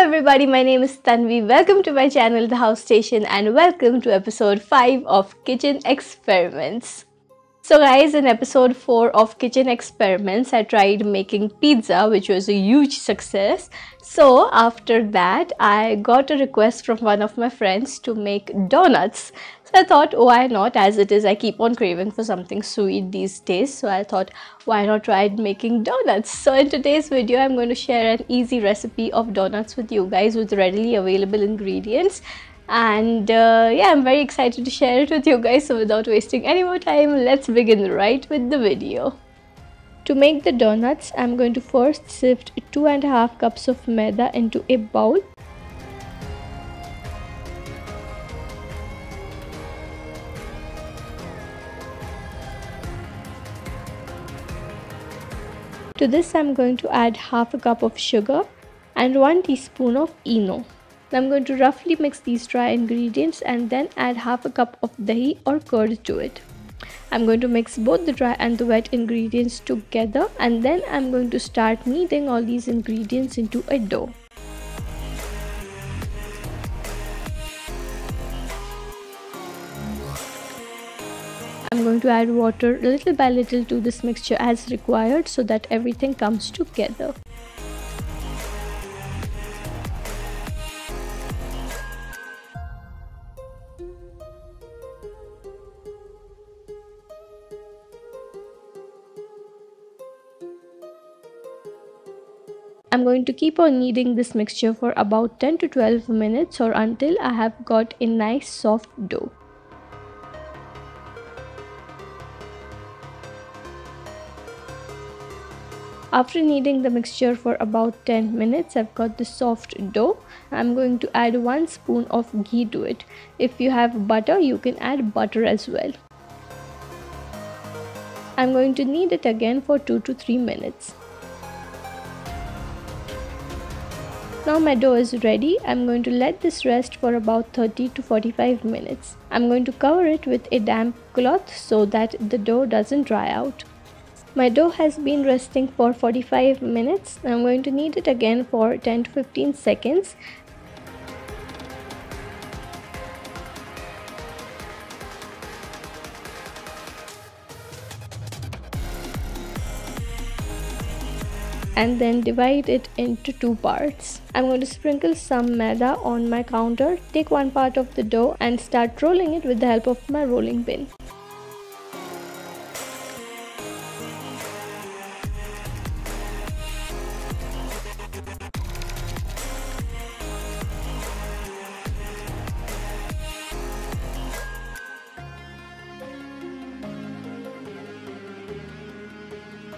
everybody, my name is Tanvi. Welcome to my channel The HowStation and welcome to episode 5 of Kitchen Experiments. So guys, in episode 4 of Kitchen Experiments, I tried making pizza, which was a huge success. So after that, I got a request from one of my friends to make donuts. So I thought, why not? As it is, I keep on craving for something sweet these days. So I thought, why not try making donuts? So in today's video, I'm going to share an easy recipe of donuts with you guys with readily available ingredients. And yeah, I'm very excited to share it with you guys. So without wasting any more time, let's begin right with the video. To make the donuts, I'm going to first sift 2.5 cups of maida into a bowl. To this, I'm going to add half a cup of sugar and 1 teaspoon of ENO. I'm going to roughly mix these dry ingredients and then add half a cup of dahi or curd to it. I'm going to mix both the dry and the wet ingredients together, and then I'm going to start kneading all these ingredients into a dough. I'm going to add water little by little to this mixture as required so that everything comes together. I'm going to keep on kneading this mixture for about 10 to 12 minutes or until I have got a nice soft dough. After kneading the mixture for about 10 minutes, I've got the soft dough. I'm going to add 1 spoon of ghee to it. If you have butter, you can add butter as well. I'm going to knead it again for 2 to 3 minutes. Now my dough is ready. I'm going to let this rest for about 30 to 45 minutes. I'm going to cover it with a damp cloth so that the dough doesn't dry out. My dough has been resting for 45 minutes. I'm going to knead it again for 10 to 15 seconds. And then divide it into 2 parts. I'm going to sprinkle some maida on my counter, take one part of the dough and start rolling it with the help of my rolling pin.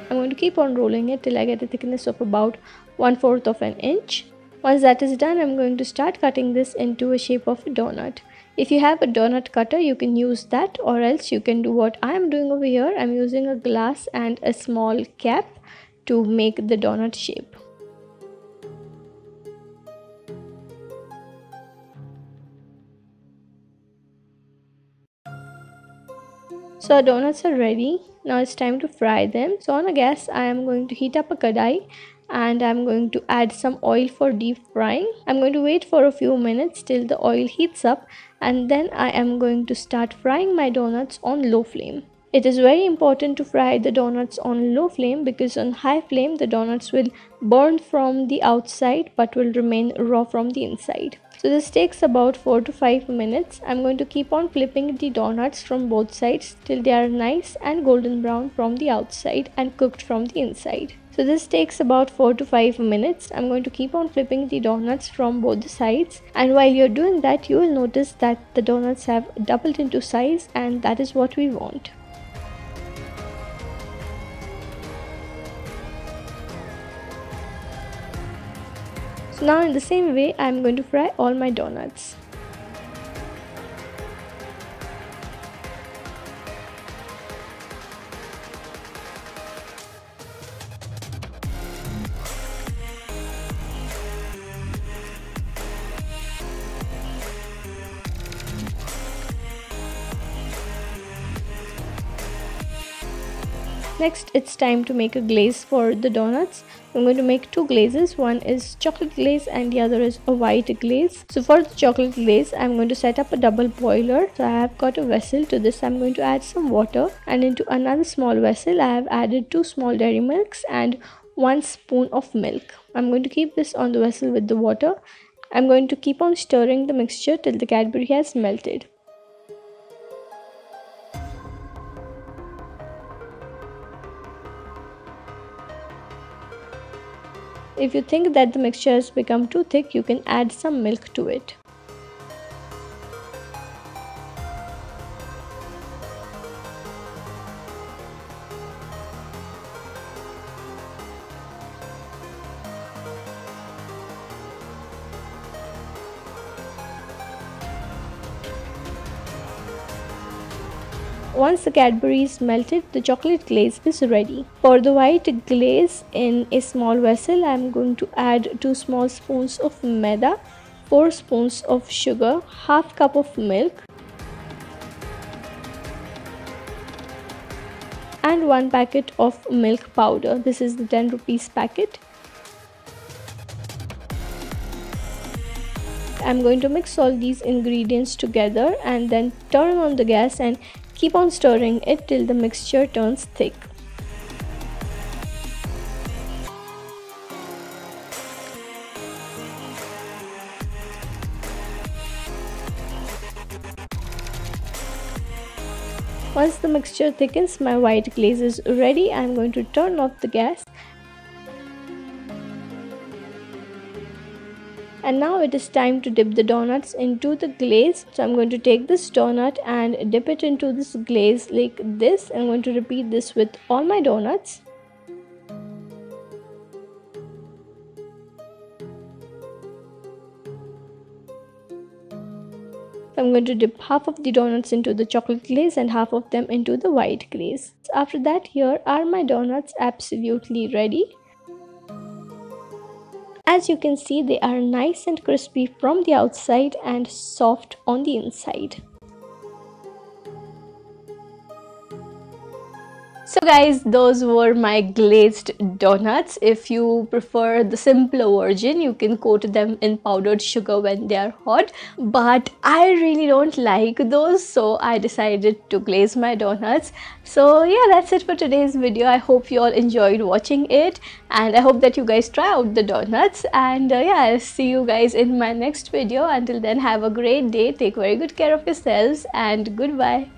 I'm going to keep on rolling it till I get a thickness of about 1/4 of an inch. Once that is done, I'm going to start cutting this into a shape of a donut. If you have a donut cutter, you can use that, or else you can do what I am doing over here. I'm using a glass and a small cap to make the donut shape. So our donuts are ready. Now it's time to fry them. So on a gas, I am going to heat up a kadai and I'm going to add some oil for deep frying. I'm going to wait for a few minutes till the oil heats up, and then I am going to start frying my donuts on low flame. It is very important to fry the donuts on low flame because on high flame the donuts will burn from the outside but will remain raw from the inside. So this takes about 4 to 5 minutes. I'm going to keep on flipping the donuts from both sides till they are nice and golden brown from the outside and cooked from the inside. So this takes about 4 to 5 minutes. I'm going to keep on flipping the donuts from both the sides, and while you're doing that, you will notice that the donuts have doubled into size, and that is what we want. So now in the same way, I'm going to fry all my donuts. Next, it's time to make a glaze for the donuts. I'm going to make two glazes. One is chocolate glaze and the other is a white glaze. So for the chocolate glaze, I'm going to set up a double boiler. So I have got a vessel. To this I'm going to add some water, and into another small vessel I have added 2 small dairy milks and 1 spoon of milk. I'm going to keep this on the vessel with the water. I'm going to keep on stirring the mixture till the Cadbury has melted. If you think that the mixture has become too thick, you can add some milk to it. Once the Cadbury is melted, the chocolate glaze is ready. For the white glaze, in a small vessel, I am going to add 2 small spoons of maida, 4 spoons of sugar, half cup of milk, and 1 packet of milk powder. This is the 10 rupees packet. I'm going to mix all these ingredients together and then turn on the gas and keep on stirring it till the mixture turns thick. Once the mixture thickens, my white glaze is ready. I'm going to turn off the gas. And now it is time to dip the donuts into the glaze. So I'm going to take this donut and dip it into this glaze like this. I'm going to repeat this with all my donuts. I'm going to dip half of the donuts into the chocolate glaze and half of them into the white glaze. After that, here are my donuts absolutely ready. As you can see, they are nice and crispy from the outside and soft on the inside. So guys, those were my glazed donuts. If you prefer the simpler version, you can coat them in powdered sugar when they are hot. But I really don't like those, so I decided to glaze my donuts. So yeah, that's it for today's video. I hope you all enjoyed watching it, and I hope that you guys try out the donuts. And yeah, I'll see you guys in my next video. Until then, have a great day. Take very good care of yourselves, and goodbye.